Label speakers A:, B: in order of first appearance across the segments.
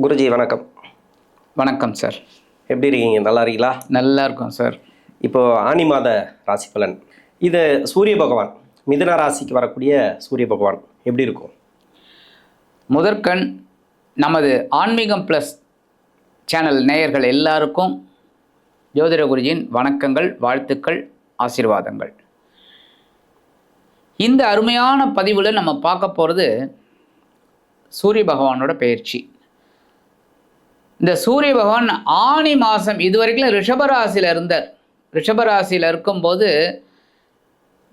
A: குருஜி வணக்கம்.
B: வணக்கம் சார்.
A: எப்படி இருக்கீங்க? நல்லா இருக்கீங்களா?
B: நல்லா இருக்கும் சார்.
A: இப்போது ஆனி மாத ராசி பலன், இது சூரிய பகவான் மிதுன ராசிக்கு வரக்கூடிய சூரிய பகவான் எப்படி இருக்கும்?
B: முதற்கண் நமது ஆன்மீகம் ப்ளஸ் சேனல் நேயர்கள் எல்லாருக்கும் ஜோதிட குருஜியின் வணக்கங்கள், வாழ்த்துக்கள், ஆசீர்வாதங்கள். இந்த அருமையான பதிவில் நம்ம பார்க்க போகிறது சூரிய பகவானோட பெயர்ச்சி. இந்த சூரிய பகவான் ஆனி மாதம் இதுவரைக்கும் ரிஷபராசியில் இருந்தார். ரிஷபராசியில் இருக்கும்போது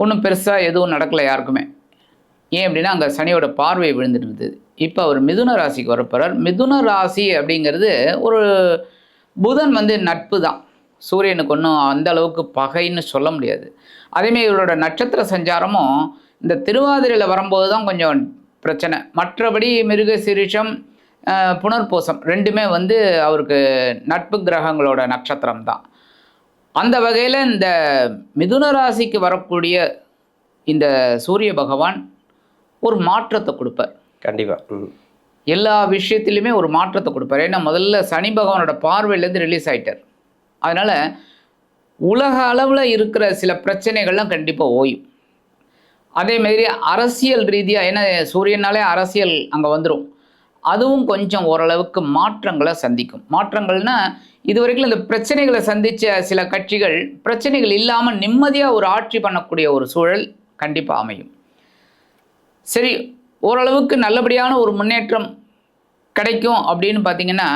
B: ஒன்றும் பெருசாக எதுவும் நடக்கலை யாருக்குமே. ஏன் அப்படின்னா அங்கே சனியோட பார்வை விழுந்துட்டு இருந்தது. இப்போ அவர் மிதுன ராசிக்கு வரப்போகிறார். மிதுன ராசி அப்படிங்கிறது ஒரு புதன் நட்பு தான். சூரியனுக்கு ஒன்றும் அந்த அளவுக்கு பகைன்னு சொல்ல முடியாது. அதேமாதிரி இவரோட நட்சத்திர சஞ்சாரமும் இந்த திருவாதிரையில் வரும்போது தான் கொஞ்சம் பிரச்சனை. மற்றபடி மிருகசீரிஷம், புனர்பூசம் ரெண்டுமே அவருக்கு நட்பு கிரகங்களோட நட்சத்திரம் தான். அந்த வகையில் இந்த மிதுன ராசிக்கு வரக்கூடிய இந்த சூரிய பகவான் ஒரு மாற்றத்தை கொடுப்பார்.
A: கண்டிப்பாக
B: எல்லா விஷயத்திலுமே ஒரு மாற்றத்தை கொடுப்பார். ஏன்னா முதல்ல சனி பகவானோட பார்வையிலேருந்து ரிலீஸ் ஆகிட்டார். அதனால் உலக அளவில் இருக்கிற சில பிரச்சனைகள்லாம் கண்டிப்பாக ஓயும். அதேமாதிரி அரசியல் ரீதியாக, ஏன்னா சூரியனாலே அரசியல் அங்கே வந்துடும், அதுவும் கொஞ்சம் ஓரளவுக்கு மாற்றங்களை சந்திக்கும். மாற்றங்கள்னால் இதுவரைக்கும் இந்த பிரச்சனைகளை சந்தித்த சில கட்சிகள் பிரச்சனைகள் இல்லாமல் நிம்மதியாக ஒரு ஆட்சி பண்ணக்கூடிய ஒரு சூழல் கண்டிப்பாக அமையும். சரி, ஓரளவுக்கு நல்லபடியான ஒரு முன்னேற்றம் கிடைக்கும் அப்படின்னு பார்த்திங்கன்னா,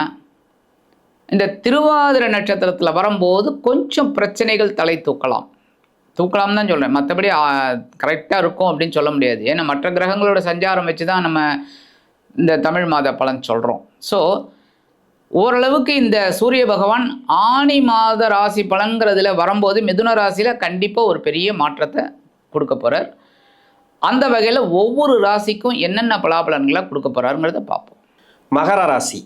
B: இந்த திருவாதிரை நட்சத்திரத்தில் வரும்போது கொஞ்சம் பிரச்சனைகள் தலை தூக்கலாம் தான் சொல்கிறேன். மற்றபடி கரெக்டாக இருக்கும் அப்படின்னு சொல்ல முடியாது. ஏன்னா மற்ற கிரகங்களோட சஞ்சாரம் வச்சு தான் நம்ம இந்த தமிழ் மாத பலன் சொல்கிறோம். ஸோ ஓரளவுக்கு இந்த சூரிய பகவான் ஆனி மாத ராசி பலன்கிறதுல வரும்போது மிதுன ராசியில் கண்டிப்பாக ஒரு பெரிய மாற்றத்தை கொடுக்க போகிறார். அந்த வகையில் ஒவ்வொரு ராசிக்கும் என்னென்ன பலாபலன்களை கொடுக்க போகிறாருங்கிறத பார்ப்போம்.
A: மகர ராசி,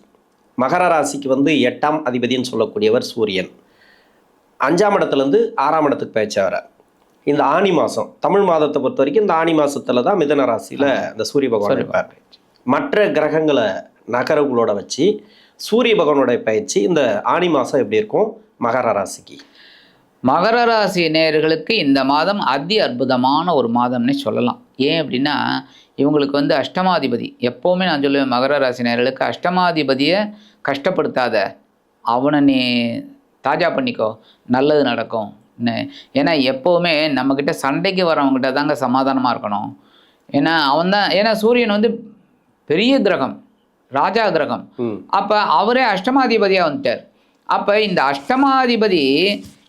A: மகர ராசிக்கு 8ஆம் அதிபதினு சொல்லக்கூடியவர் சூரியன். 5ஆம் இடத்துலேருந்து 6ஆம் இடத்துக்கு பயிற்சியாகிறார். இந்த ஆனி மாதம், தமிழ் மாதத்தை பொறுத்த வரைக்கும் இந்த ஆனி மாதத்தில் தான் மிதுன ராசியில் இந்த சூரிய பகவான் இருப்பார். மற்ற கிரகங்களை நகரங்களோட வச்சு சூரிய பகவானோட பயிற்சி இந்த ஆனி மாதம் எப்படி இருக்கும் மகர ராசிக்கு?
B: மகர ராசி நேயர்களுக்கு இந்த மாதம் அதி அற்புதமான ஒரு மாதம்னே சொல்லலாம். ஏன் அப்படின்னா இவங்களுக்கு அஷ்டமாதிபதி, எப்போவுமே நான் சொல்லுவேன் மகர ராசி நேயர்களுக்கு, அஷ்டமாதிபதியை கஷ்டப்படுத்தாத, அவனை நீ தாஜா பண்ணிக்கோ, நல்லது நடக்கும். ஏன்னா எப்போவுமே நம்மக்கிட்ட சண்டைக்கு வரவங்ககிட்ட தாங்க சமாதானமாக இருக்கணும். ஏன்னா அவன் தான், ஏன்னா சூரியன் பெரிய கிரகம், ராஜா கிரகம். அப்போ அவரே அஷ்டமாதிபதியாக வந்துட்டார். அப்போ இந்த அஷ்டமாதிபதி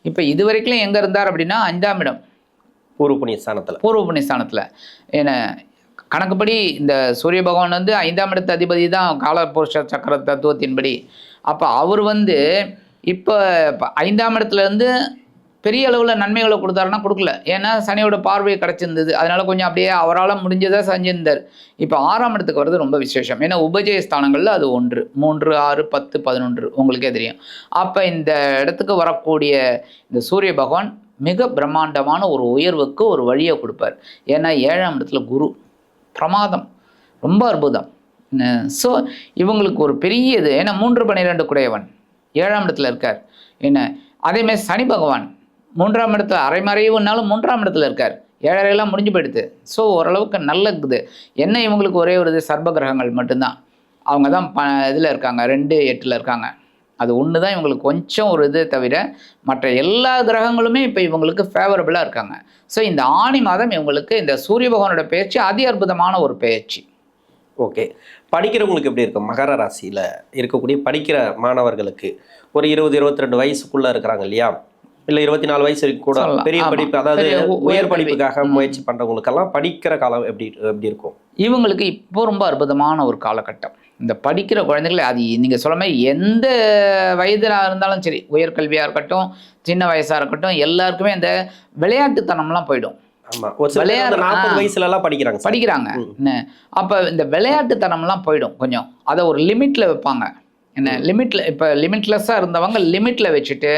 B: இப்போ இது வரைக்கும் எங்கே இருந்தார் அப்படின்னா 5ஆம் இடம்,
A: பூர்வ புண்ணியஸ்தானத்தில். ஏன்னா
B: கணக்குப்படி இந்த சூரிய பகவான் 5ஆம் இடத்து அதிபதி தான் காலபுருஷ சக்கர தத்துவத்தின்படி. அப்போ அவர் இப்போ 5ஆம் இடத்துலேருந்து பெரிய அளவில் நன்மைகளை கொடுத்தாருன்னா கொடுக்கல. ஏன்னா சனியோட பார்வை கிடச்சிருந்தது, அதனால் கொஞ்சம் அப்படியே அவரால் முடிஞ்சதாக செஞ்சிருந்தார். இப்போ 6ஆம் இடத்துக்கு வர்றது ரொம்ப விசேஷம். ஏன்னா உபஜய ஸ்தானங்களில் அது 1, 3, 6, 10, 11 உங்களுக்கே தெரியும். அப்போ இந்த இடத்துக்கு வரக்கூடிய இந்த சூரிய பகவான் மிக பிரம்மாண்டமான ஒரு உயர்வுக்கு ஒரு வழியை கொடுப்பார். ஏன்னா 7ஆம் இடத்துல குரு, பிரமாதம், ரொம்ப அற்புதம். ஸோ இவங்களுக்கு ஒரு பெரிய இது. ஏன்னா 3, 12 குடையவன் 7ஆம் இடத்துல இருக்கார். என்ன அதேமாதிரி சனி பகவான் 3ஆம் இடத்துல அரைமறைவுனாலும் 3ஆம் இடத்துல இருக்கார். 7.5 முடிஞ்சு போயிடுது. ஸோ ஓரளவுக்கு நல்லது. என்ன இவங்களுக்கு ஒரே ஒரு இது சர்ப கிரகங்கள் மட்டும்தான். அவங்க தான் இதில் இருக்காங்க, 2, 8 இருக்காங்க. அது ஒன்று தான் இவங்களுக்கு கொஞ்சம் ஒரு இது, தவிர மற்ற எல்லா கிரகங்களுமே இப்போ இவங்களுக்கு ஃபேவரபுளாக இருக்காங்க. ஸோ இந்த ஆனி மாதம் இவங்களுக்கு இந்த சூரிய பகவானோட பயிற்சி அதி அற்புதமான ஒரு பயிற்சி.
A: ஓகே, படிக்கிறவங்களுக்கு எப்படி இருக்கும்? மகர ராசியில் இருக்கக்கூடிய படிக்கிற மாணவர்களுக்கு ஒரு 20-22 வயசுக்குள்ளே இருக்கிறாங்க இல்லையா, இல்லை 24 வயசு வரைக்கும் கூட பெரிய படிப்பு, அதாவது உயர் படிப்புக்காக முயற்சி பண்ணுறவங்களுக்கெல்லாம் படிக்கிற காலம் எப்படி இருக்கும்?
B: இவங்களுக்கு இப்போ ரொம்ப அற்புதமான ஒரு காலகட்டம். இந்த படிக்கிற குழந்தைகள், அது நீங்கள் சொல்ல மாதிரி எந்த வயதில் இருந்தாலும் சரி, உயர்கல்வியாக இருக்கட்டும், சின்ன வயசாக இருக்கட்டும், எல்லாருக்குமே இந்த விளையாட்டுத்தனம்லாம் போயிடும்.
A: விளையாட்டு 40 வயசுலலாம் படிக்கிறாங்க.
B: அப்போ இந்த விளையாட்டுத்தனம்லாம் போயிடும். கொஞ்சம் அதை ஒரு லிமிட்டில் வைப்பாங்க. என்ன லிமிட்டில், இப்போ லிமிட்லெஸ்ஸாக இருந்தவங்க லிமிட்டில் வச்சுட்டு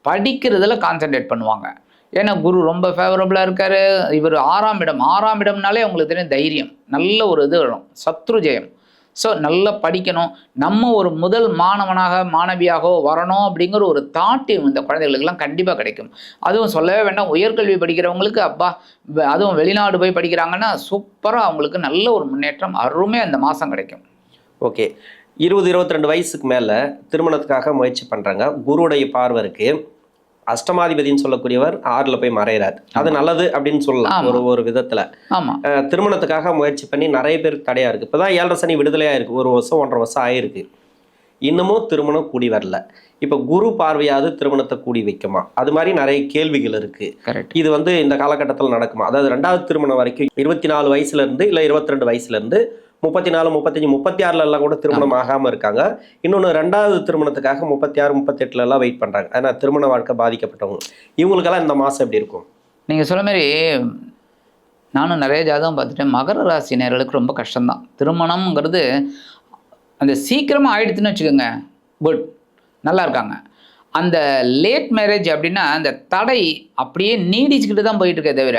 B: படிக்கிறதுல கான்சன்ட்ரேட் பண்ணுவாங்க. ஏன்னா குரு ரொம்ப ஃபேவரபுளாக இருக்கார். இவர் 6ஆம் இடம்னாலே உங்களுக்கு தெரியும் தைரியம், நல்ல ஒரு இது வரும், சத்ரு ஜெயம். ஸோ நல்லா படிக்கணும், நம்ம ஒரு முதல் மாணவனாக மாணவியாக வரணும் அப்படிங்கிற ஒரு தாட்டு இந்த குழந்தைகளுக்கெல்லாம் கண்டிப்பாக கிடைக்கும். அதுவும் சொல்லவே வேண்டாம், உயர்கல்வி படிக்கிறவங்களுக்கு அப்பா அதுவும் வெளிநாடு போய் படிக்கிறாங்கன்னா சூப்பராக அவங்களுக்கு நல்ல ஒரு முன்னேற்றம் அருமையாக அந்த மாதம் கிடைக்கும்.
A: ஓகே, 20-22 வயசுக்கு மேலே திருமணத்துக்காக முயற்சி பண்ணுறாங்க. குருவுடைய பார்வை இருக்கு, அஷ்டமாதிபதினு சொல்லக்கூடியவர் 6ல் போய் மறைகிறார். அது நல்லது அப்படின்னு சொல்லலாம் ஒரு விதத்தில்.
B: ஆமாம்,
A: திருமணத்துக்காக முயற்சி பண்ணி நிறைய பேருக்கு தடையாக இருக்குது. இப்போ தான் 7.5 சனி விடுதலையாக இருக்குது, 1 வருஷம் 1.5 வருஷம் ஆயிருக்கு, இன்னமும் திருமணம் கூடி வரல. இப்போ குரு பார்வையாவது திருமணத்தை கூடி வைக்குமா? அது மாதிரி நிறைய கேள்விகள் இருக்குது. இது இந்த காலகட்டத்தில் நடக்குமா? அதாவது 2வது திருமணம் வரைக்கும் 24 வயசுலேருந்து இல்லை 22 வயசுலேருந்து 34, 35, 36 கூட திருமணம் ஆகாமல் இருக்காங்க. இன்னொன்று 2வது திருமணத்துக்காக 36, 38 வெயிட் பண்ணுறாங்க. ஆனால் திருமண வாழ்க்கை பாதிக்கப்பட்டவங்க, இவங்களுக்கெல்லாம் இந்த மாதம் எப்படி இருக்கும்?
B: நீங்கள் சொல்ல மாதிரி நானும் நிறைய ஜாதகம் பார்த்துட்டேன். மகர ராசி நேயர்களுக்கு ரொம்ப கஷ்டம்தான். திருமணம்ங்கிறது அந்த சீக்கிரமாக ஆயிடுச்சுன்னு வச்சுக்கோங்க, குட், நல்லா இருக்காங்க. அந்த லேட் மேரேஜ் அப்படின்னா அந்த தடை அப்படியே நீடிச்சுக்கிட்டு தான் போயிட்டு இருக்கே தவிர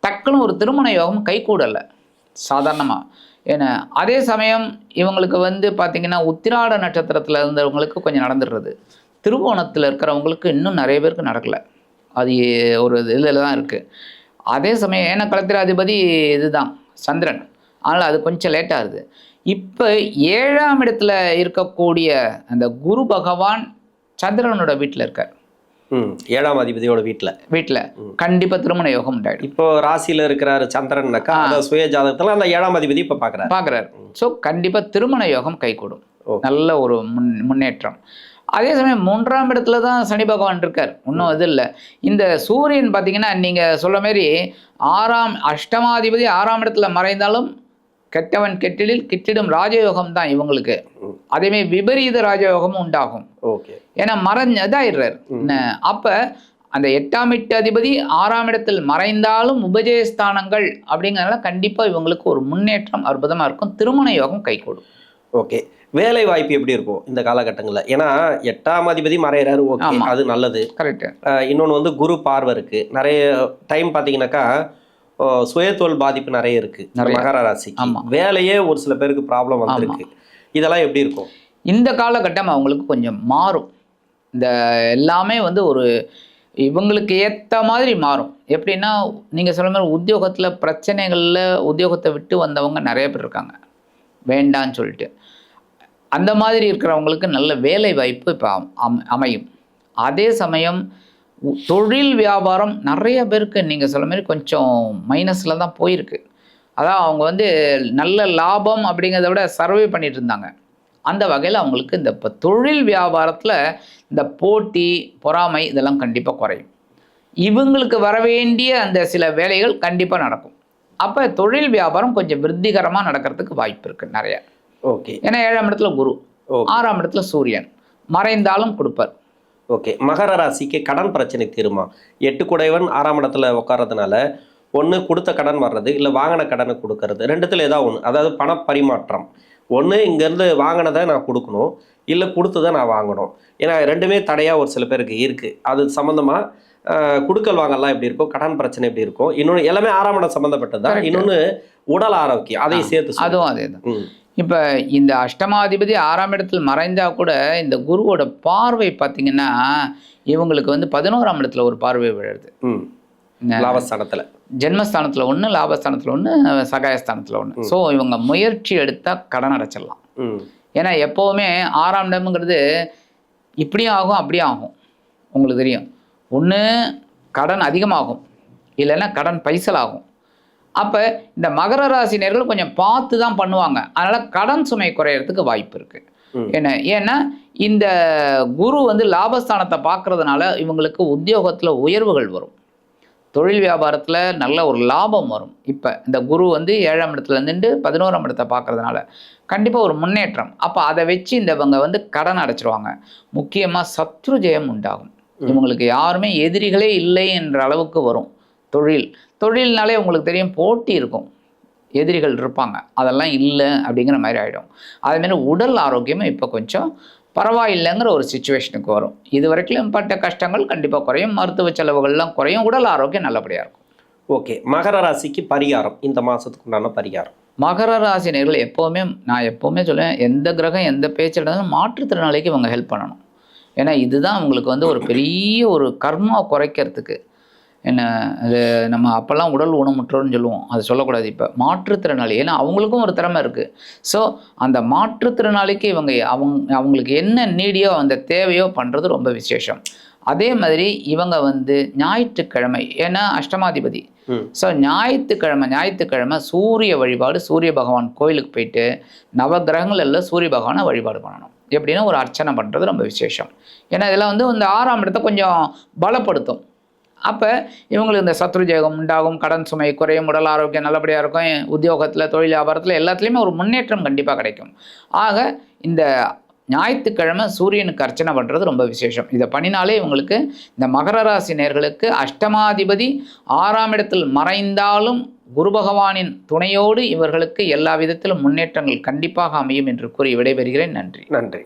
B: டக்குன்னு ஒரு திருமண யோகம் கைகூடலை சாதாரணமாக. ஏன்னா அதே சமயம் இவங்களுக்கு பார்த்திங்கன்னா உத்திராட நட்சத்திரத்தில் இருந்தவங்களுக்கு கொஞ்சம் நடந்துடுறது, திருவோணத்தில் இருக்கிறவங்களுக்கு இன்னும் நிறைய பேருக்கு நடக்கலை. அது ஒரு இதில் தான் இருக்குது. அதே சமயம் ஏன்னா களத்திராதிபதி இதுதான் சந்திரன், அதனால் அது கொஞ்சம் லேட்டாகுது. இப்போ 7ஆம் இடத்துல இருக்கக்கூடிய அந்த குரு பகவான் சந்திரனோட வீட்டில் இருக்கார்.
A: 7ஆம் அதிபதியோட வீட்டில்
B: கண்டிப்பாக திருமண யோகம் உண்டாயிடும்.
A: இப்போ ராசியில் இருக்கிறாரு சந்திரன்னாக்கா, சுய ஜாதகத்தில் அந்த 7ஆம் அதிபதி இப்போ பார்க்குறாரு.
B: ஸோ கண்டிப்பாக திருமண யோகம் கைகூடும், நல்ல ஒரு முன்னேற்றம். அதே சமயம் 3ஆம் இடத்துல தான் சனி பகவான் இருக்கார், இன்னும் இது இல்லை. இந்த சூரியன் பார்த்தீங்கன்னா நீங்கள் சொல்ல மாதிரி அஷ்டமாதிபதி 6ஆம் இடத்துல மறைந்தாலும் கெட்டவன் கெட்டிடில் கிட்டிடும் ராஜயோகம் தான் இவங்களுக்கு. அதேமாதிரி விபரீத ராஜயோகமும் உண்டாகும். ஏன்னா இதாயிடுறார். அப்போ அந்த 8ஆம் அதிபதி 6ஆம் இடத்தில் மறைந்தாலும் உபஜயஸ்தானங்கள் அப்படிங்கிறதுனால கண்டிப்பாக இவங்களுக்கு ஒரு முன்னேற்றம் அற்புதமாக இருக்கும், திருமண யோகம் கைகூடும்.
A: ஓகே, வேலை வாய்ப்பு எப்படி இருக்கும் இந்த காலகட்டங்களில்? ஏன்னா 8ஆம் அதிபதி மறைகிறாரு, ஓகே, அது நல்லது,
B: கரெக்டு.
A: இன்னொன்று குரு பார்வை இருக்குது. நிறைய டைம் பார்த்தீங்கன்னாக்கா சுயத்தொழில் பாதிப்பு நிறைய இருக்குது மகர ராசி. வேலையே ஒரு சில பேருக்கு ப்ராப்ளம் வந்திருக்கு. இதெல்லாம் எப்படி இருக்கும்?
B: இந்த காலகட்டம் அவங்களுக்கு கொஞ்சம் மாறும். இந்த எல்லாமே ஒரு இவங்களுக்கு ஏற்ற மாதிரி மாறும். எப்படின்னா நீங்கள் சொல்ல மாதிரி உத்தியோகத்தில் பிரச்சனைகளில் உத்தியோகத்தை விட்டு வந்தவங்க நிறைய பேர் இருக்காங்க, வேண்டான்னு சொல்லிட்டு. அந்த மாதிரி இருக்கிறவங்களுக்கு நல்ல வேலை வாய்ப்பு இப்போ அமையும். அதே சமயம் தொழில் வியாபாரம் நிறைய பேருக்கு நீங்கள் சொல்ல மாதிரி கொஞ்சம் மைனஸில் தான் போயிருக்கு. அதான் அவங்க நல்ல லாபம் அப்படிங்கிறத விட சர்வே பண்ணிட்டு இருந்தாங்க. அந்த வகையில் அவங்களுக்கு இந்த இப்போ தொழில் வியாபாரத்தில் இந்த போட்டி பொறாமை இதெல்லாம் கண்டிப்பாக குறையும். இவங்களுக்கு வர வேண்டிய அந்த சில வேலைகள் கண்டிப்பாக நடக்கும். அப்போ தொழில் வியாபாரம் கொஞ்சம் விருத்திகரமாக நடக்கிறதுக்கு வாய்ப்பு இருக்குது நிறையா.
A: ஓகே,
B: ஏன்னா 7ஆம் இடத்துல குரு, 6ஆம் இடத்துல சூரியன் மறைந்தாலும் கொடுப்பார்.
A: ஓகே, மகர ராசிக்கு கடன் பிரச்சனை தீருமா? 8 குடைவன் 6ஆம் இடத்துல உட்கார்றதுனால ஒன்று கொடுத்த கடன் வர்றது, இல்லை வாங்கின கடனை கொடுக்கறது, ரெண்டுத்தில் ஏதாவது ஒன்று. அதாவது பண பரிமாற்றம், ஒன்று இங்கேருந்து வாங்கினதை நான் கொடுக்கணும், இல்லை கொடுத்ததை நான் வாங்கணும். ஏன்னா ரெண்டுமே தடையாக ஒரு சில பேருக்கு இருக்குது. அது சம்மந்தமாக கொடுக்கல் வாங்கலாம் எப்படி இருக்கும், கடன் பிரச்சனை எப்படி இருக்கும், இன்னொன்று எல்லாமே 6ஆம் இடம் சம்மந்தப்பட்டது தான். இன்னொன்று உடல் ஆரோக்கியம், அதையும் சேர்த்து
B: அதுவும் அதே தான். இப்போ இந்த அஷ்டமாதிபதி 6ஆம் இடத்தில் மறைந்தால் கூட இந்த குருவோட பார்வை பார்த்தீங்கன்னா இவங்களுக்கு 11ஆம் இடத்துல ஒரு பார்வை விழுது.
A: லாபஸ்தானத்தில்,
B: ஜென்மஸ்தானத்தில் ஒன்று, லாபஸ்தானத்தில் ஒன்று, சகாயஸ்தானத்தில் ஒன்று. ஸோ இவங்க முயற்சி எடுத்தால் கடன் அடைச்சிடலாம். ஏன்னா எப்போவுமே 6ஆம் இடம்ங்கிறது இப்படியும் ஆகும் அப்படியும் ஆகும். உங்களுக்கு தெரியும், ஒன்று கடன் அதிகமாகும், இல்லைன்னா கடன் பைசல் ஆகும். அப்போ இந்த மகர ராசினியர்கள் கொஞ்சம் பார்த்து தான் பண்ணுவாங்க. அதனால் கடன் சுமை குறையிறதுக்கு வாய்ப்பு இருக்குது. ஏன்னா இந்த குரு லாபஸ்தானத்தை பார்க்கறதுனால இவங்களுக்கு உத்தியோகத்தில் உயர்வுகள் வரும், தொழில் வியாபாரத்தில் நல்ல ஒரு லாபம் வரும். இப்போ இந்த குரு 7ஆம் இடத்துல இருந்துட்டு 11ஆம் இடத்தை பார்க்கறதுனால கண்டிப்பாக ஒரு முன்னேற்றம். அப்போ அதை வச்சு இவங்க கடன் அடைச்சிருவாங்க. முக்கியமாக சத்ரு ஜெயம் உண்டாகும். இவங்களுக்கு யாருமே எதிரிகளே இல்லை என்ற அளவுக்கு வரும். தொழில்னாலே உங்களுக்கு தெரியும், போட்டி இருக்கும், எதிரிகள் இருப்பாங்க, அதெல்லாம் இல்லை அப்படிங்கிற மாதிரி ஆகிடும். அதேமாரி உடல் ஆரோக்கியமும் இப்போ கொஞ்சம் பரவாயில்லைங்கிற ஒரு சிச்சுவேஷனுக்கு வரும். இது வரைக்கும் பட்ட கஷ்டங்கள் கண்டிப்பாக குறையும், மருத்துவ செலவுகள்லாம் குறையும், உடல் ஆரோக்கியம் நல்லபடியாக இருக்கும்.
A: ஓகே, மகர ராசிக்கு பரிகாரம், இந்த மாதத்துக்கு உண்டான பரிகாரம்
B: மகர ராசி நேயர்கள் எப்போவுமே, நான் எப்போவுமே சொல்லுவேன், எந்த கிரகம் எந்த பேச்சு இருந்தாலும் மாற்றுத்திறனாளிக்கு இவங்க ஹெல்ப் பண்ணணும். ஏன்னா இதுதான் உங்களுக்கு வந்து ஒரு பெரிய ஒரு கர்மா குறைக்கிறதுக்கு. என்ன அது நம்ம அப்போல்லாம் உடல் ஊனமுற்றோர்னு சொல்லுவோம், அது சொல்லக்கூடாது. இப்போ மாற்றுத்திறனாளி, ஏன்னா அவங்களுக்கும் ஒரு திறமை இருக்குது. ஸோ அந்த மாற்றுத்திறனாளிக்கு இவங்க அவங்களுக்கு என்ன நீடியோ அந்த தேவையோ பண்ணுறது ரொம்ப விசேஷம். அதே மாதிரி இவங்க வந்து ஞாயிற்றுக்கிழமை, ஏன்னா அஷ்டமாதிபதி. ஸோ ஞாயிற்றுக்கிழமை சூரிய வழிபாடு, சூரிய பகவான் கோயிலுக்கு போயிட்டு நவகிரகங்கள் எல்லாம் சூரிய பகவானை வழிபாடு பண்ணணும். எப்படின்னா ஒரு அர்ச்சனை பண்ணுறது ரொம்ப விசேஷம். ஏன்னா இதெல்லாம் வந்து இந்த 6ஆம் இடத்தை கொஞ்சம் பலப்படுத்தும். அப்போ இவங்களுக்கு இந்த சத்ரு ஜெயம் உண்டாகும், கடன் சுமை குறையும், உடல் ஆரோக்கியம் நல்லபடியாக இருக்கும், உத்தியோகத்தில் தொழில் வியாபாரத்தில் எல்லாத்துலேயுமே ஒரு முன்னேற்றம் கண்டிப்பாக கிடைக்கும். ஆக இந்த ஞாயிற்றுக்கிழமை சூரியனுக்கு அர்ச்சனை பண்ணுறது ரொம்ப விசேஷம். இதை பண்ணினாலே இவங்களுக்கு, இந்த மகர ராசி நேயர்களுக்கு அஷ்டமாதிபதி 6ஆம் இடத்தில் மறைந்தாலும் குரு பகவானின் துணையோடு இவர்களுக்கு எல்லா விதத்திலும் முன்னேற்றங்கள் கண்டிப்பாக அமையும் என்று கூறி விடைபெறுகிறேன். நன்றி.
A: நன்றி.